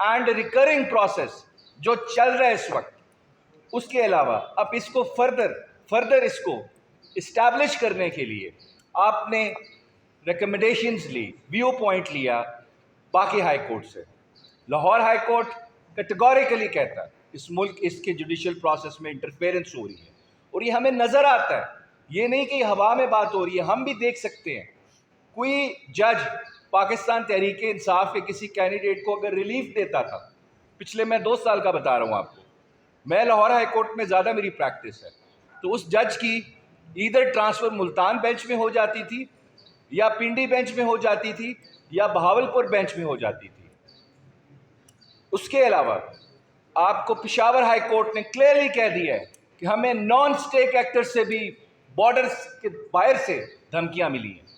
And recurring process جو چل رہا ہے اس وقت، اس کے علاوہ اب اس کو فردر اس کو اسٹیبلش کرنے کے لیے آپ نے ریکمنڈیشنز لی، ویو پوائنٹ لیا باقی ہائی کورٹ سے. لاہور ہائی کورٹ کیٹیگوریکلی کہتا ہے اس ملک اس کے جوڈیشل پروسیس میں انٹرفیئرنس ہو رہی ہے، اور یہ ہمیں نظر آتا ہے، یہ نہیں کہ ہوا میں بات ہو رہی ہے، ہم بھی دیکھ سکتے ہیں. کوئی جج پاکستان تحریک انصاف کے کسی کینڈیڈیٹ کو اگر ریلیف دیتا تھا، پچھلے میں 2 سال کا بتا رہا ہوں آپ کو، میں لاہور ہائی کورٹ میں زیادہ میری پریکٹس ہے، تو اس جج کی ادھر ٹرانسفر ملتان بینچ میں ہو جاتی تھی، یا پنڈی بینچ میں ہو جاتی تھی، یا بہاولپور بینچ میں ہو جاتی تھی. اس کے علاوہ آپ کو پشاور ہائی کورٹ نے کلیئرلی کہہ دیا ہے کہ ہمیں نان اسٹیک ایکٹر سے بھی بارڈر کے باہر سے دھمکیاں ملی ہیں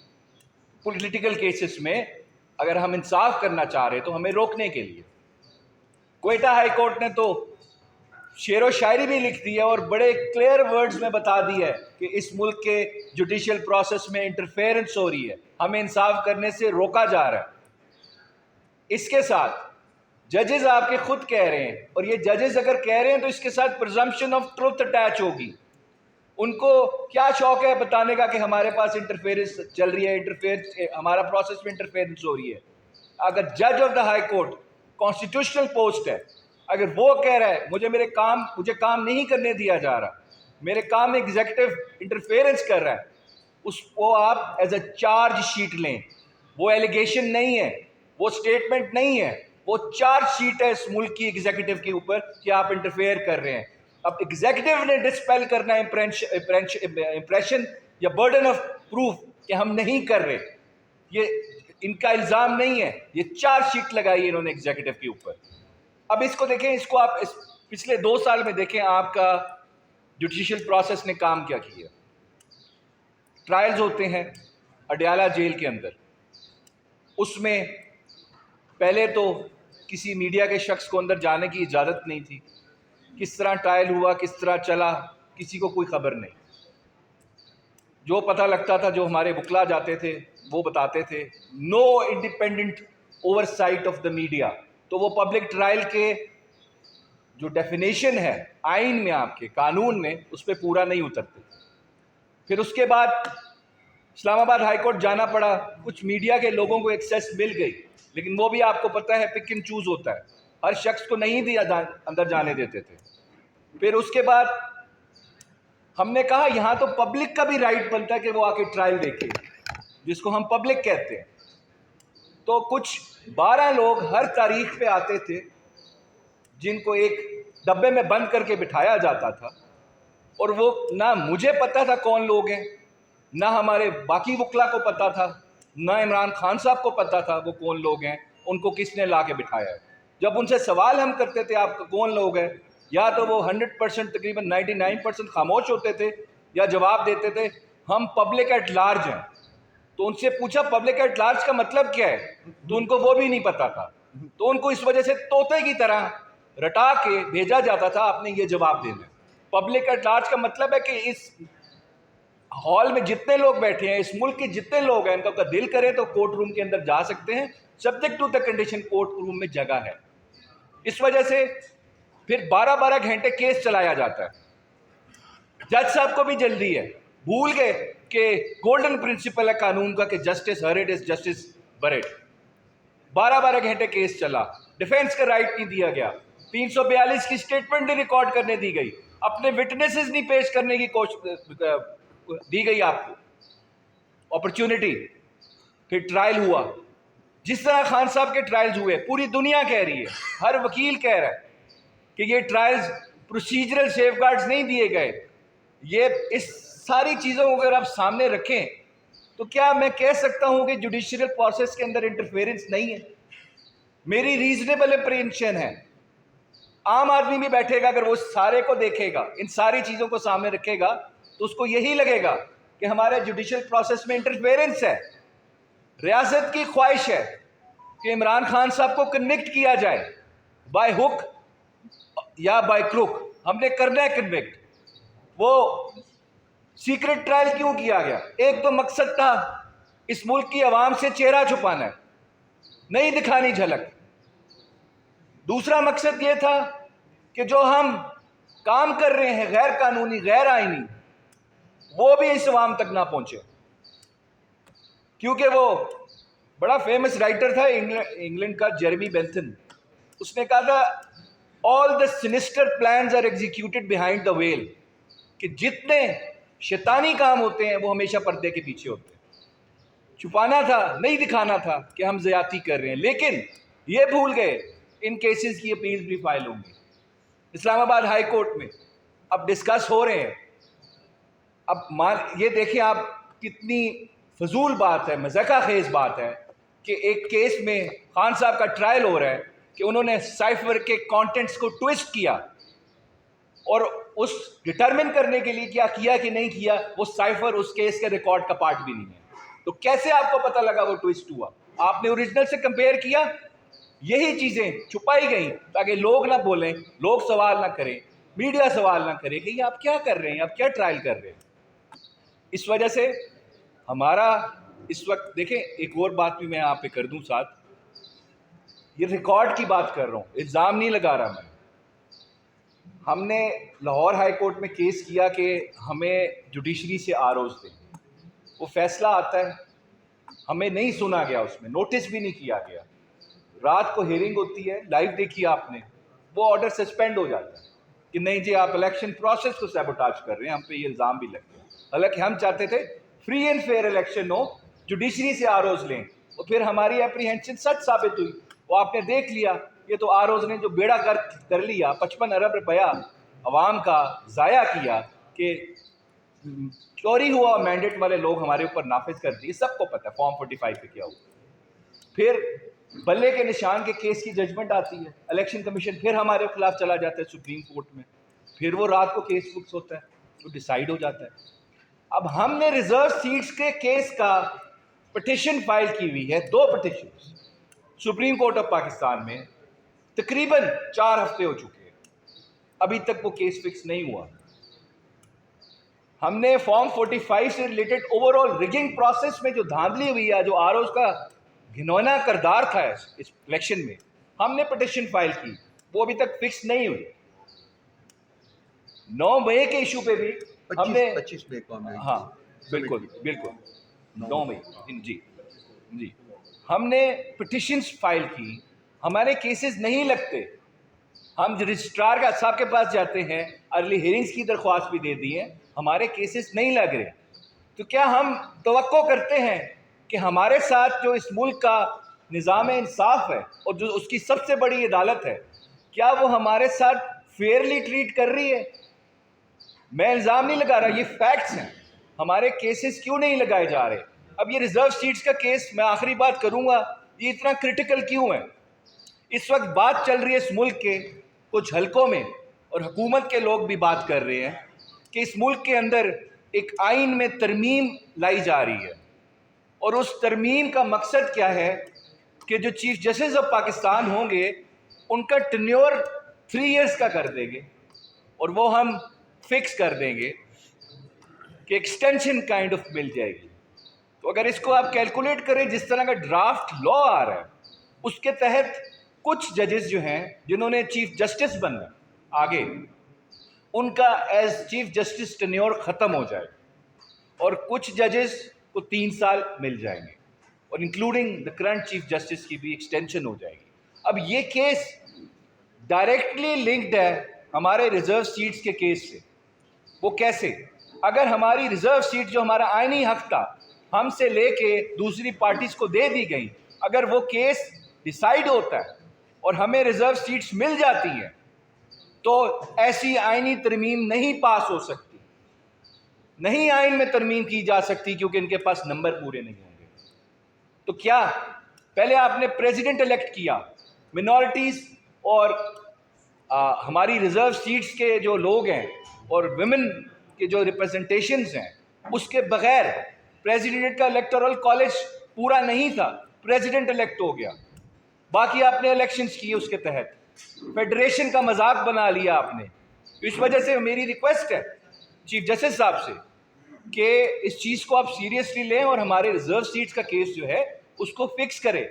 پولیٹیکل کیسز میں. اگر ہم انصاف کرنا چاہ رہے تو ہمیں روکنے کے لیے. کوئٹہ ہائی کورٹ نے تو شعر و شاعری بھی لکھ دی ہے اور بڑے کلیئر ورڈز میں بتا دی ہے کہ اس ملک کے جوڈیشل پروسیس میں انٹرفیئرنس ہو رہی ہے، ہمیں انصاف کرنے سے روکا جا رہا ہے. اس کے ساتھ ججز آپ کے خود کہہ رہے ہیں، اور یہ ججز اگر کہہ رہے ہیں تو اس کے ساتھ پرزمپشن آف ٹروتھ اٹیچ ہوگی. ان کو کیا شوق ہے بتانے کا کہ ہمارے پاس انٹرفیئرنس چل رہی ہے، ہمارا پروسیس میں انٹرفیئرنس ہو رہی ہے. اگر جج of the high court constitutional post ہے، اگر وہ کہہ رہا ہے مجھے کام نہیں کرنے دیا جا رہا، میرے کام میں ایگزیکٹو انٹرفیئرنس کر رہا ہے، اس کو آپ ایز اے چارج شیٹ لیں. وہ ایلیگیشن نہیں ہے، وہ سٹیٹمنٹ نہیں ہے، وہ چارج شیٹ ہے اس ملک کی ایگزیکٹو کے اوپر کہ آپ انٹرفیئر کر رہے ہیں. اب ایگزیکٹو نے ڈسپیل کرنا ہے امپریشن یا برڈن آف پروف کہ ہم نہیں کر رہے. یہ ان کا الزام نہیں ہے، یہ چارج شیٹ لگائی ہے انہوں نے ایگزیکٹو کے اوپر. اب اس کو دیکھیں، اس کو آپ پچھلے 2 سال میں دیکھیں آپ کا جوڈیشل پروسیس نے کام کیا کیا. ٹرائلز ہوتے ہیں اڈیالہ جیل کے اندر، اس میں پہلے تو کسی میڈیا کے شخص کو اندر جانے کی اجازت نہیں تھی. کس طرح ٹرائل ہوا، کس طرح چلا، کسی کو کوئی خبر نہیں. جو پتہ لگتا تھا، جو ہمارے وکلا جاتے تھے وہ بتاتے تھے no independent oversight of the media. تو وہ پبلک ٹرائل کے جو ڈیفینیشن ہے آئین میں، آپ کے قانون میں، اس پہ پورا نہیں اترتے. پھر اس کے بعد اسلام آباد ہائی کورٹ جانا پڑا. کچھ میڈیا کے لوگوں کو ایکسیس مل گئی، لیکن وہ بھی آپ کو پتہ ہے پک اینڈ چوز ہوتا ہے، ہر شخص کو نہیں دیا اندر جانے دیتے تھے. پھر اس کے بعد ہم نے کہا یہاں تو پبلک کا بھی رائٹ بنتا ہے کہ وہ آ کے ٹرائل دیکھے، جس کو ہم پبلک کہتے ہیں. تو کچھ 12 لوگ ہر تاریخ پہ آتے تھے جن کو ایک ڈبے میں بند کر کے بٹھایا جاتا تھا، اور وہ نہ مجھے پتا تھا کون لوگ ہیں، نہ ہمارے باقی وکلا کو پتا تھا، نہ عمران خان صاحب کو پتا تھا وہ کون لوگ ہیں، ان کو کس نے لا کے بٹھایا ہے. جب ان سے سوال ہم کرتے تھے آپ کون لوگ ہیں، یا تو وہ 100% تقریباً 99% خاموش ہوتے تھے، یا جواب دیتے تھے ہم پبلک ایٹ لارج ہیں. تو ان سے پوچھا پبلک ایٹ لارج کا مطلب کیا ہے، تو ان کو وہ بھی نہیں پتا تھا. تو ان کو اس وجہ سے طوطے کی طرح رٹا کے بھیجا جاتا تھا آپ نے یہ جواب دینا. پبلک ایٹ لارج کا مطلب ہے کہ اس ہال میں جتنے لوگ بیٹھے ہیں، اس ملک کے جتنے لوگ ہیں، ان کا دل کرے تو کورٹ روم کے اندر جا سکتے ہیں، subject to the condition court room میں جگہ ہے. اس وجہ سے پھر 12 گھنٹے کیس چلایا جاتا ہے. جج صاحب کو بھی جلدی ہے، بھول گئے کہ گولڈن پرنسپل ہے قانون کا کہ justice heard is justice bird. 12 گھنٹے کیس چلا، ڈیفینس کا رائٹ نہیں دیا گیا، 342 کی سٹیٹمنٹ نہیں ریکارڈ کرنے دی گئی، اپنے وٹنسز نہیں پیش کرنے کی دی گئی آپ کو اپرچونٹی. پھر ٹرائل ہوا جس طرح خان صاحب کے ٹرائلز ہوئے. پوری دنیا کہہ رہی ہے، ہر وکیل کہہ رہا ہے کہ یہ ٹرائلز پروسیجرل سیف گارڈز نہیں دیے گئے. یہ اس ساری چیزوں کو اگر آپ سامنے رکھیں تو کیا میں کہہ سکتا ہوں کہ جوڈیشل پروسیس کے اندر انٹرفیئرنس نہیں ہے؟ میری ریزنیبل اپریہنشن ہے. عام آدمی بھی بیٹھے گا، اگر وہ سارے کو دیکھے گا، ان ساری چیزوں کو سامنے رکھے گا، تو اس کو یہی لگے گا کہ ہمارے جوڈیشل پروسیس میں انٹرفیئرنس ہے. ریاست کی خواہش ہے کہ عمران خان صاحب کو کنوکٹ کیا جائے، بائی ہک یا بائی کروک. ہم نے کرنا ہے کنوکٹ. وہ سیکرٹ ٹرائل کیوں کیا گیا؟ ایک تو مقصد تھا اس ملک کی عوام سے چہرہ چھپانا ہے، نہیں دکھانی جھلک. دوسرا مقصد یہ تھا کہ جو ہم کام کر رہے ہیں غیر قانونی غیر آئینی وہ بھی اس عوام تک نہ پہنچے، کیونکہ وہ بڑا فیمس رائٹر تھا انگلینڈ کا جیرمی بینتھن، اس نے کہا تھا all the sinister plans are executed behind the veil, کہ جتنے شیطانی کام ہوتے ہیں وہ ہمیشہ پردے کے پیچھے ہوتے ہیں. چھپانا تھا، نہیں دکھانا تھا کہ ہم زیادتی کر رہے ہیں، لیکن یہ بھول گئے ان کیسز کی اپیلز بھی فائل ہوں گی اسلام آباد ہائی کورٹ میں، اب ڈسکس ہو رہے ہیں. اب یہ دیکھیں آپ کتنی فضول بات ہے، مذاقہ خیز بات ہے کہ ایک کیس میں خان صاحب کا ٹرائل ہو رہا ہے کہ انہوں نے سائفر کے کانٹینٹس کو ٹویسٹ کیا، اور اس ڈٹرمن کرنے کے لیے کیا کہ نہیں کیا وہ سائفر اس کیس کے ریکارڈ کا پارٹ بھی نہیں ہے. تو کیسے آپ کو پتہ لگا وہ ٹویسٹ ہوا؟ آپ نے اوریجنل سے کمپیئر کیا. یہی چیزیں چھپائی گئیں تاکہ لوگ نہ بولیں، لوگ سوال نہ کریں، میڈیا سوال نہ کرے کہ یہ آپ کیا کر رہے ہیں، آپ کیا ٹرائل کر رہے ہیں. اس وجہ سے ہمارا اس وقت دیکھیں ایک اور بات بھی میں آپ پہ کر دوں ساتھ، یہ ریکارڈ کی بات کر رہا ہوں، الزام نہیں لگا رہا میں. ہم نے لاہور ہائی کورٹ میں کیس کیا کہ ہمیں جوڈیشری سے آروز دیں، وہ فیصلہ آتا ہے، ہمیں نہیں سنا گیا، اس میں نوٹس بھی نہیں کیا گیا. رات کو ہیئرنگ ہوتی ہے، لائیو دیکھی آپ نے، وہ آرڈر سسپینڈ ہو جاتا ہے کہ نہیں جی آپ الیکشن پروسیس کو سیبوٹاج کر رہے ہیں، ہم پہ یہ الزام بھی لگ گیا. حالانکہ ہم چاہتے تھے فری اینڈ فیئر الیکشن ہو، جوڈیشری سے آروز لیں، اور پھر ہماری اپریہنشن سچ ثابت ہوئی. وہ آپ نے دیکھ لیا، یہ تو آروز نے جو بیڑا کر لیا، 55 ارب روپیہ عوام کا ضائع کیا کہ چوری ہوا، مینڈیٹ والے لوگ ہمارے اوپر نافذ کر دیے. سب کو پتہ ہے فارم 45 پہ کیا ہوا. پھر بلے کے نشان کے کیس کی ججمنٹ آتی ہے، الیکشن کمیشن پھر ہمارے خلاف چلا جاتا ہے سپریم کورٹ میں، پھر وہ رات کو کیس فکس ہوتا ہے، وہ ڈیسائیڈ ہو جاتا ہے. اب ہم نے ریزرو سیٹس کے کیس کا پٹیشن فائل کی ہوئی ہے، 2 petitions supreme court of Pakistan میں، تقریباً 4 ہفتے ہو چکے ہیں، ابھی تک وہ کیس فکس نہیں ہوا. ہم نے فارم 45 سے related over all rigging process میں جو دھاندلی ہوئی ہے، جو آر اوز کا گھنونا کردار تھا اس الیکشن میں، ہم نے پٹیشن فائل کی، وہ ابھی تک فکس نہیں ہوئی. 9 مئی کے ایشو پہ بھی ہم نے 25 مئی کو ہاں بالکل 9 مئی جی ہم نے پٹیشنز فائل کی. ہمارے کیسز نہیں لگتے، ہم رجسٹرار صاحب کے پاس جاتے ہیں، ارلی ہیئرنگز کی درخواست بھی دے دی ہے، ہمارے کیسز نہیں لگ رہے. تو کیا ہم توقع کرتے ہیں کہ ہمارے ساتھ جو اس ملک کا نظام انصاف ہے اور جو اس کی سب سے بڑی عدالت ہے، کیا وہ ہمارے ساتھ فیئرلی ٹریٹ کر رہی ہے؟ میں الزام نہیں لگا رہا، یہ فیکٹس ہیں. ہمارے کیسز کیوں نہیں لگائے جا رہے؟ اب یہ ریزرو سیٹس کا کیس، میں آخری بات کروں گا، یہ اتنا کرٹیکل کیوں ہے؟ اس وقت بات چل رہی ہے اس ملک کے کچھ حلقوں میں، اور حکومت کے لوگ بھی بات کر رہے ہیں کہ اس ملک کے اندر ایک آئین میں ترمیم لائی جا رہی ہے، اور اس ترمیم کا مقصد کیا ہے کہ جو چیف جسٹس آف پاکستان ہوں گے ان کا ٹینیور 3 ایئرس کا کر دیں گے، اور وہ ہم فکس کر دیں گے کہ ایکسٹینشن کائنڈ آف مل جائے گی. تو اگر اس کو آپ کیلکولیٹ کریں، جس طرح کا ڈرافٹ لا آ رہا ہے اس کے تحت کچھ ججز جو ہیں جنہوں نے چیف جسٹس بننا آگے، ان کا ایز چیف جسٹس ٹینیور ختم ہو جائے، اور کچھ ججز کو 3 سال مل جائیں گے، اور including the current chief justice کی بھی ایکسٹینشن ہو جائے گی. اب یہ کیس ڈائریکٹلی لنکڈ ہے ہمارے ریزرو سیٹس کے کیس سے. وہ کیسے؟ اگر ہماری ریزرو سیٹ جو ہمارا آئینی حق تھا ہم سے لے کے دوسری پارٹیز کو دے دی گئی، اگر وہ کیس ڈیسائیڈ ہوتا ہے اور ہمیں ریزرو سیٹس مل جاتی ہیں تو ایسی آئینی ترمیم نہیں پاس ہو سکتی، نہیں آئین میں ترمیم کی جا سکتی، کیونکہ ان کے پاس نمبر پورے نہیں ہوں گے. تو کیا پہلے آپ نے پریزیڈنٹ الیکٹ کیا، منورٹیز اور ہماری ریزرو سیٹس کے جو لوگ ہیں اور ویمن کے جو ریپرزنٹیشنز ہیں، اس کے بغیر پریزیڈنٹ کا الیکٹورل کالج پورا نہیں تھا، پریزیڈنٹ الیکٹ ہو گیا، باقی آپ نے الیکشنز کیے اس کے تحت، فیڈریشن کا مذاق بنا لیا آپ نے. اس وجہ سے میری ریکویسٹ ہے چیف جسٹس صاحب سے کہ اس چیز کو آپ سیریسلی لیں اور ہمارے ریزرو سیٹس کا کیس جو ہے اس کو فکس کریں.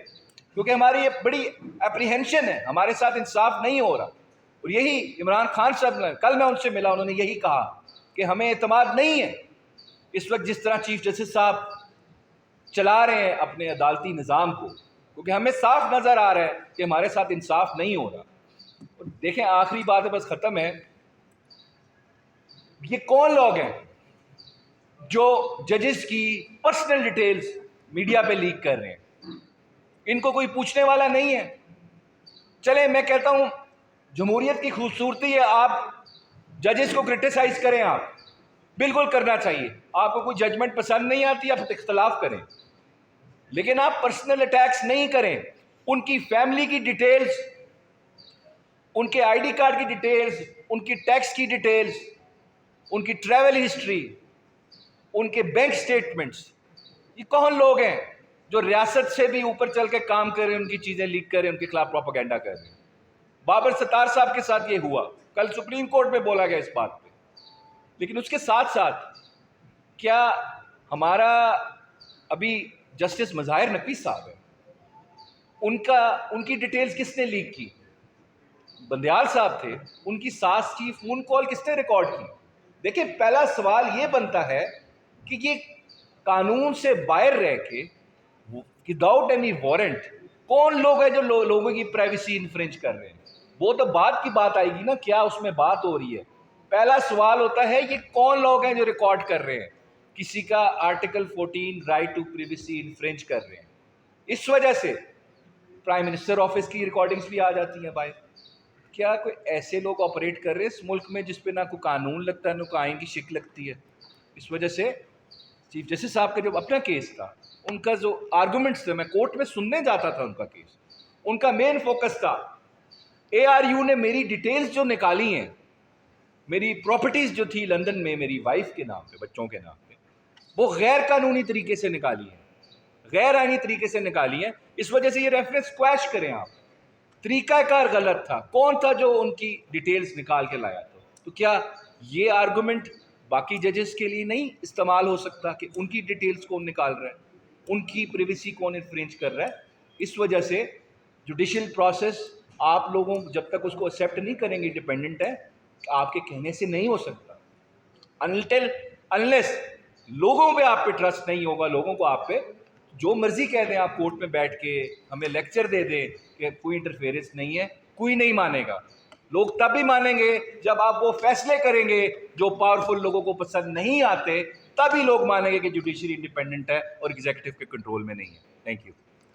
کیونکہ ہماری یہ بڑی اپریہنشن ہے، ہمارے ساتھ انصاف نہیں ہو رہا. اور یہی عمران خان صاحب نے، کل میں ان سے ملا، انہوں نے یہی کہا کہ ہمیں اعتماد نہیں ہے اس وقت جس طرح چیف جسٹس صاحب چلا رہے ہیں اپنے عدالتی نظام کو، کیونکہ ہمیں صاف نظر آ رہا ہے کہ ہمارے ساتھ انصاف نہیں ہو رہا. اور دیکھیں آخری بات ہے، بس ختم ہے، یہ کون لوگ ہیں جو ججز کی پرسنل ڈیٹیلز میڈیا پہ لیک کر رہے ہیں؟ ان کو کوئی پوچھنے والا نہیں ہے. چلے میں کہتا ہوں جمہوریت کی خوبصورتی ہے، آپ ججز کو کرٹیسائز کریں، آپ بالکل کرنا چاہیے. آپ کو کوئی ججمنٹ پسند نہیں آتی، آپ اختلاف کریں، لیکن آپ پرسنل اٹیکس نہیں کریں. ان کی فیملی کی ڈیٹیلز، ان کے آئی ڈی کارڈ کی ڈیٹیلز، ان کی ٹیکس کی ڈیٹیلز، ان کی ٹریول ہسٹری، ان کے بینک سٹیٹمنٹس، یہ کون لوگ ہیں جو ریاست سے بھی اوپر چل کے کام کر رہے ہیں، ان کی چیزیں لیک کر رہے ہیں، ان کے خلاف پروپیگنڈا کر رہے ہیں؟ بابر ستار صاحب کے ساتھ یہ ہوا، کل سپریم کورٹ میں بولا گیا اس بات پہ. لیکن اس کے ساتھ ساتھ کیا ہمارا ابھی جسٹس مظاہر نقوی صاحب ہے، ان کی ڈیٹیلز کس نے لیک کی؟ بندیال صاحب تھے، ان کی ساس کی فون کال کس نے ریکارڈ کی؟ دیکھیں پہلا سوال یہ بنتا ہے کہ یہ قانون سے باہر رہ کے وداؤٹ اینی وارنٹ کون لوگ ہیں جو لوگوں کی پرائیویسی انفرنج کر رہے ہیں؟ وہ تو بعد کی بات آئے گی نا، کیا اس میں بات ہو رہی ہے. پہلا سوال ہوتا ہے یہ کون لوگ ہیں جو ریکارڈ کر رہے ہیں، کسی کا آرٹیکل 14 رائٹ ٹو پریویسی انفرنج کر رہے ہیں. اس وجہ سے پرائم منسٹر آفس کی ریکارڈنگز بھی آ جاتی ہیں باہر. کیا کوئی ایسے لوگ آپریٹ کر رہے ہیں اس ملک میں جس پہ نہ کوئی قانون لگتا ہے نہ کوئی آئین کی شکل لگتی ہے؟ اس وجہ سے چیف جسٹس صاحب کا جب اپنا کیس تھا، ان کا جو آرگومنٹس تھے، میں کورٹ میں سننے جاتا تھا ان کا کیس، ان کا مین فوکس تھا اے آر یو نے میری ڈیٹیلز جو نکالی ہیں، میری پراپرٹیز جو تھی لندن میں میری وائف کے نام پہ، بچوں کے نام پہ، وہ غیر قانونی طریقے سے نکالی ہیں، غیر آئینی طریقے سے نکالی ہیں. اس وجہ سے یہ ریفرنس کویش کریں آپ. طریقہ کار غلط تھا، کون تھا جو ان کی ڈیٹیلز نکال کے لایا تھا؟ تو کیا یہ آرگومنٹ باقی ججز کے لیے نہیں استعمال ہو سکتا کہ ان کی ڈیٹیلز کون نکال رہا ہے، ان کی پریویسی کون انفرنج کر رہا ہے؟ اس وجہ سے جوڈیشل پروسیس آپ لوگوں جب تک اس کو ایکسیپٹ نہیں کریں گے ڈیپینڈنٹ ہے، آپ کے کہنے سے نہیں ہو سکتا. انٹل انلیس لوگوں پہ آپ پہ ٹرسٹ نہیں ہوگا، لوگوں کو آپ پہ جو مرضی کہہ دیں آپ کورٹ میں بیٹھ کے، ہمیں لیکچر دے دیں کہ کوئی انٹرفیئرنس نہیں ہے، کوئی نہیں مانے گا. لوگ تب بھی مانیں گے جب آپ وہ فیصلے کریں گے جو پاورفل لوگوں کو پسند نہیں آتے، تبھی لوگ مانیں گے کہ جوڈیشری انڈیپینڈنٹ ہے اور ایگزیکٹو کے کنٹرول میں نہیں ہے. Thank you.